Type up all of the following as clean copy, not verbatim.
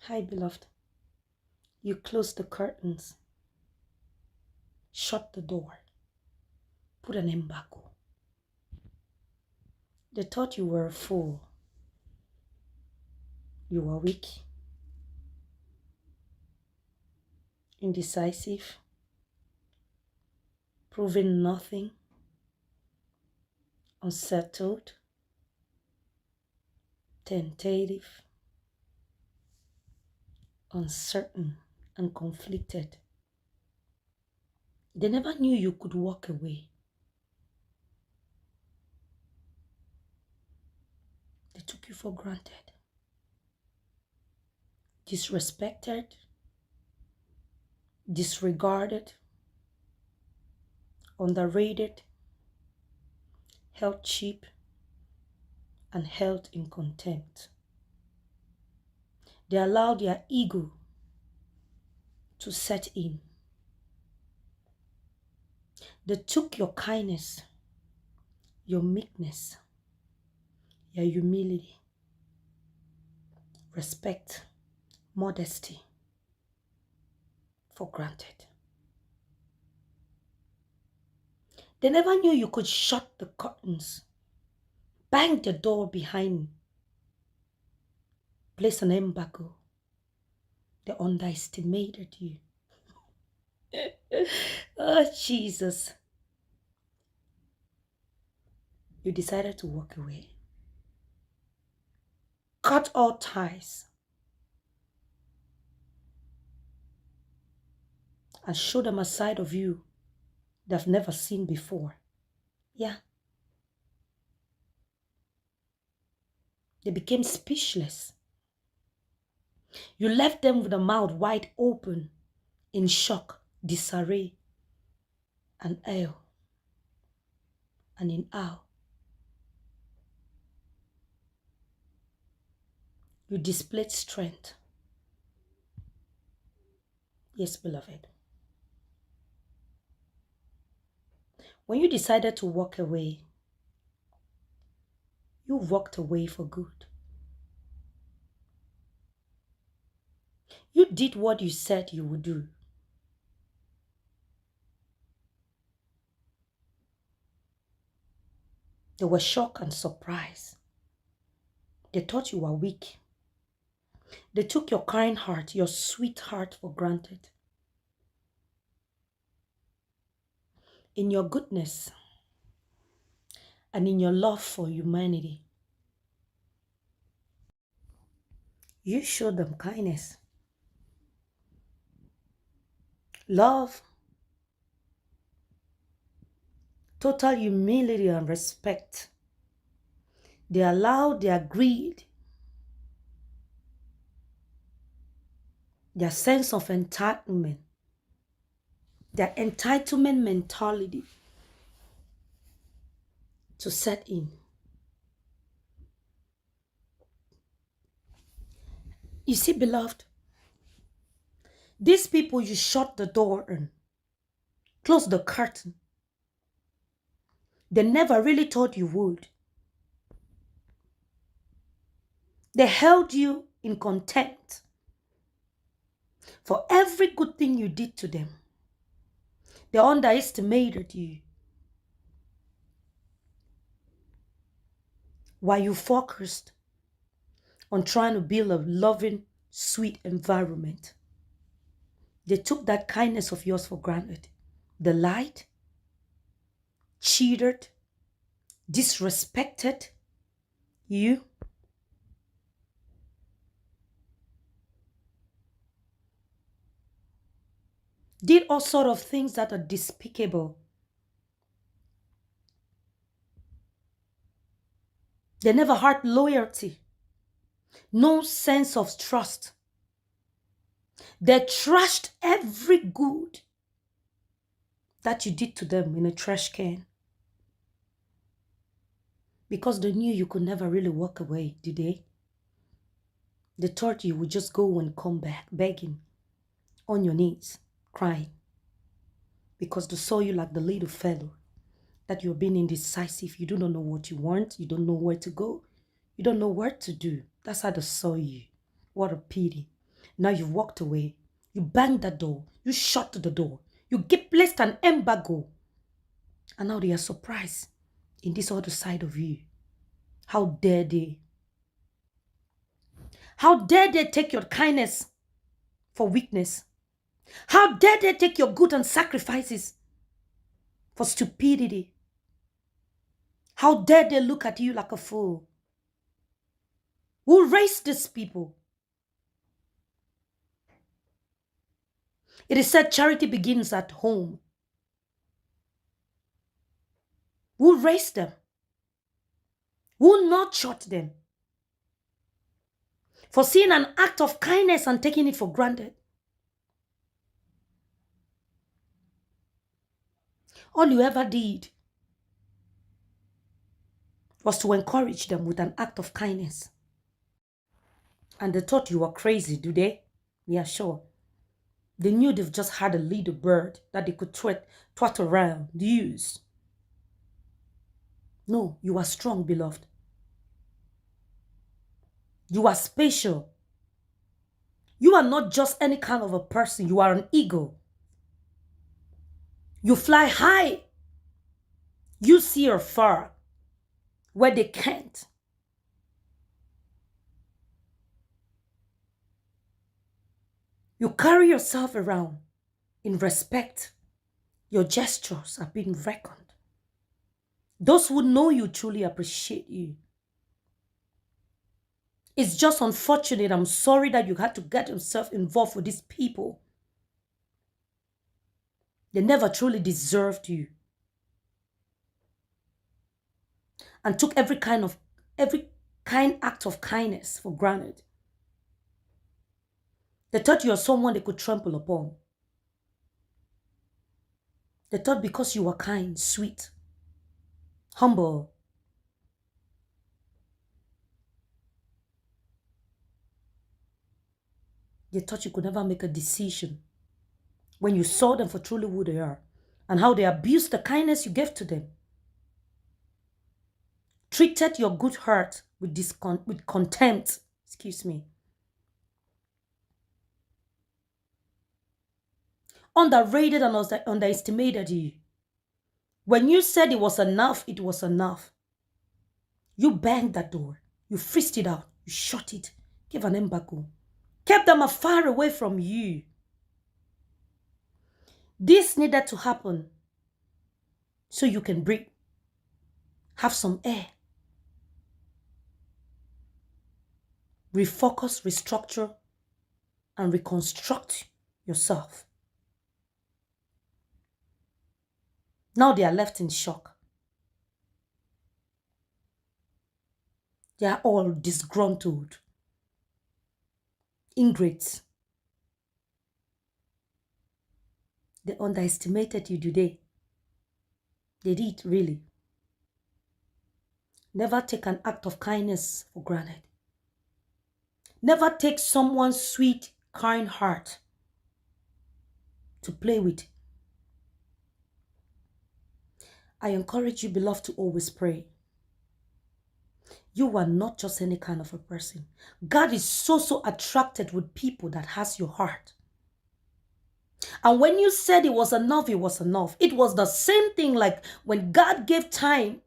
Hi, beloved. You closed the curtains, shut the door, put an embargo. They thought you were a fool. You were weak, indecisive, proving nothing, unsettled, tentative, uncertain, and conflicted. They never knew you could walk away. They took you for granted, disrespected, disregarded, underrated, held cheap, and held in contempt. They allowed their ego to set in. They took your kindness, your meekness, your humility, respect, modesty for granted. They never knew you could shut the curtains, bang the door behind, place an embargo. They underestimated you. Oh, Jesus. You decided to walk away. Cut all ties. And show them a side of you they've never seen before. Yeah. They became speechless. You left them with a mouth wide open, in shock, disarray, and awe. And in awe. You displayed strength. Yes, beloved. When you decided to walk away, you walked away for good. You did what you said you would do. They were shocked and surprised. They thought you were weak. They took your kind heart, your sweet heart for granted. In your goodness and in your love for humanity, you showed them kindness, love, total humility and respect. They allowed their greed, their sense of entitlement, their entitlement mentality to set in. You see, beloved, these people you shut the door and close the curtain. They never really thought you would. They held you in contempt for every good thing you did to them. They underestimated you. While you focused on trying to build a loving, sweet environment, they took that kindness of yours for granted. They lied, cheated, disrespected you. Did all sort of things that are despicable. They never had loyalty, no sense of trust. They trashed every good that you did to them in a trash can. Because they knew you could never really walk away, did they? They thought you would just go and come back begging on your knees, crying. Because they saw you like the little fellow, that you're being indecisive. You do not know what you want. You don't know where to go. You don't know what to do. That's how they saw you. What a pity. Now you've walked away. You banged the door. You shut the door. You placed an embargo. And now they are surprised in this other side of you. How dare they? How dare they take your kindness for weakness? How dare they take your good and sacrifices for stupidity? How dare they look at you like a fool? Who raised these people? It is said charity begins at home. Who raised them? Who nurtured them? For seeing an act of kindness and taking it for granted. All you ever did was to encourage them with an act of kindness. And they thought you were crazy, do they? Yeah, sure. They knew they've just had a little bird that they could twat around, use. No, you are strong, beloved. You are special. You are not just any kind of a person. You are an eagle. You fly high. You see afar where they can't. You carry yourself around in respect. Your gestures are being reckoned. Those who know you truly appreciate you. It's just unfortunate. I'm sorry that you had to get yourself involved with these people. They never truly deserved you. And took every kind act of kindness for granted. They thought you were someone they could trample upon. They thought because you were kind, sweet, humble, they thought you could never make a decision when you saw them for truly who they are and how they abused the kindness you gave to them. Treated your good heart with contempt. Excuse me. Underrated and underestimated you. When you said it was enough, it was enough. You banged that door. You frisked it out. You shut it. Gave an embargo. Kept them far away from you. This needed to happen so you can breathe. Have some air. Refocus, restructure, and reconstruct yourself. Now they are left in shock. They are all disgruntled, ingrates. They underestimated you today. They did, really. Never take an act of kindness for granted. Never take someone's sweet, kind heart to play with. I encourage you, beloved, to always pray. You are not just any kind of a person. God is so attracted with people that has your heart. And when you said it was enough, it was enough. It was the same thing like when God gave time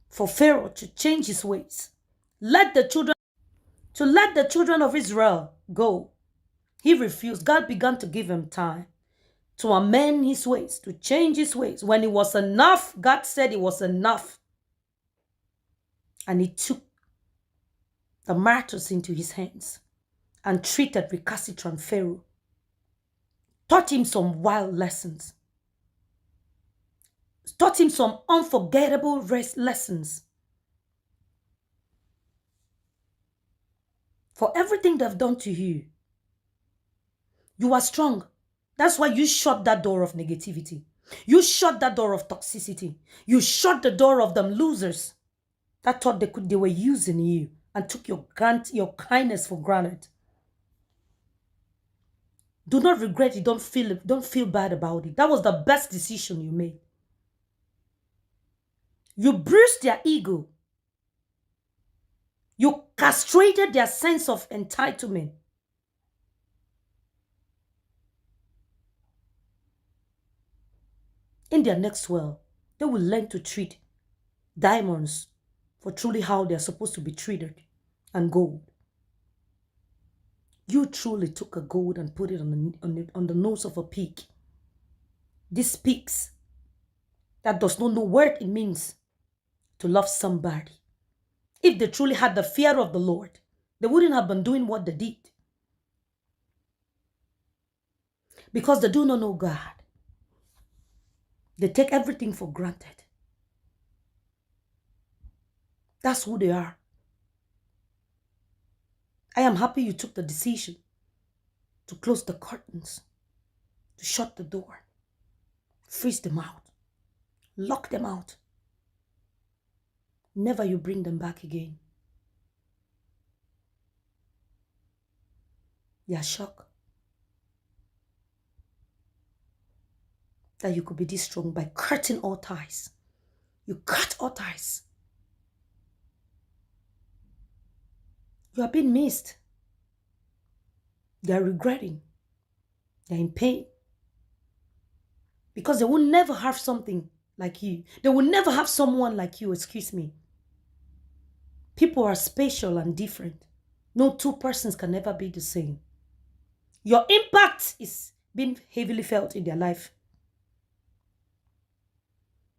for Pharaoh to change his ways. Let the children of Israel go. He refused. God began to give him time to amend his ways, to change his ways. When it was enough, God said it was enough. And he took the matters into his hands and treated recalcitrant Pharaoh. Taught him some wild lessons. Taught him some unforgettable lessons. For everything they've done to you, you are strong. That's why you shut that door of negativity. You shut that door of toxicity. You shut the door of them losers that thought they were using you and took your kindness for granted. Do not regret it. Don't feel bad about it. That was the best decision you made. You bruised their ego. You castrated their sense of entitlement. when their necks swell, they will learn to treat diamonds for truly how they're supposed to be treated, and gold. You truly took a gold and put it on the nose of a pig. This pigs that does not know what it means to love somebody. If they truly had the fear of the Lord, they wouldn't have been doing what they did. Because they do not know God. They take everything for granted. That's who they are. I am happy you took the decision to close the curtains, to shut the door, freeze them out, lock them out. Never you bring them back again. They are shocked that you could be this strong by cutting all ties. You cut all ties. You are being missed. They are regretting. They are in pain. Because they will never have something like you. They will never have someone like you, excuse me. People are special and different. No two persons can ever be the same. Your impact is being heavily felt in their life.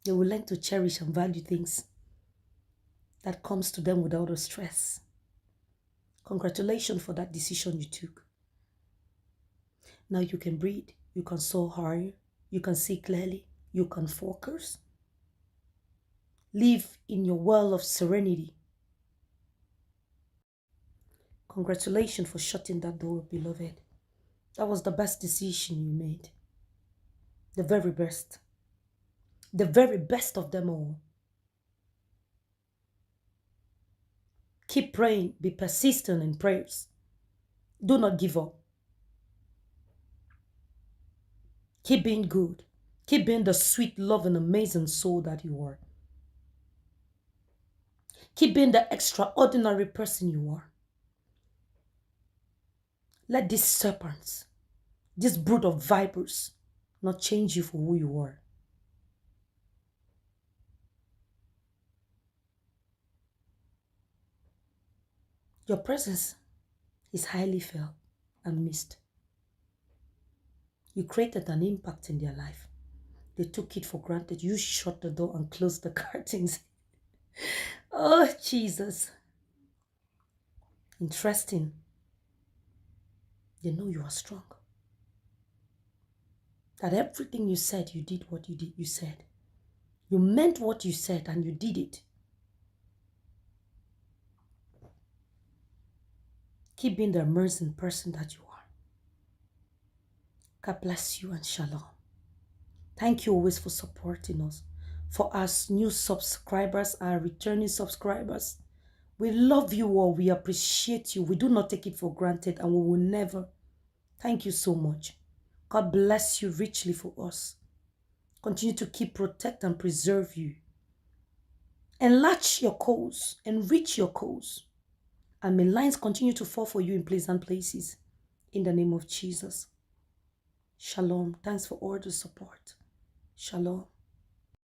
They will learn to cherish and value things that comes to them without a stress. Congratulations for that decision you took. Now you can breathe, you can soar higher, you can see clearly, you can focus. Live in your world of serenity. Congratulations for shutting that door, beloved. That was the best decision you made. The very best. The very best of them all. Keep praying. Be persistent in prayers. Do not give up. Keep being good. Keep being the sweet, loving, amazing soul that you are. Keep being the extraordinary person you are. Let these serpents, this brood of vipers, not change you for who you are. Your presence is highly felt and missed. You created an impact in their life. They took it for granted. You shut the door and closed the curtains. Oh, Jesus. Interesting. They know you are strong. That everything you said, you did what you said. You meant what you said and you did it. Keep being the amazing person that you are. God bless you and shalom. Thank you always for supporting us. For us new subscribers and returning subscribers, we love you all. We appreciate you. We do not take it for granted and we will never. Thank you so much. God bless you richly for us. Continue to keep, protect, and preserve you. Enlarge your cause, enrich your cause. And may lines continue to fall for you in pleasant places. In the name of Jesus. Shalom. Thanks for all the support. Shalom.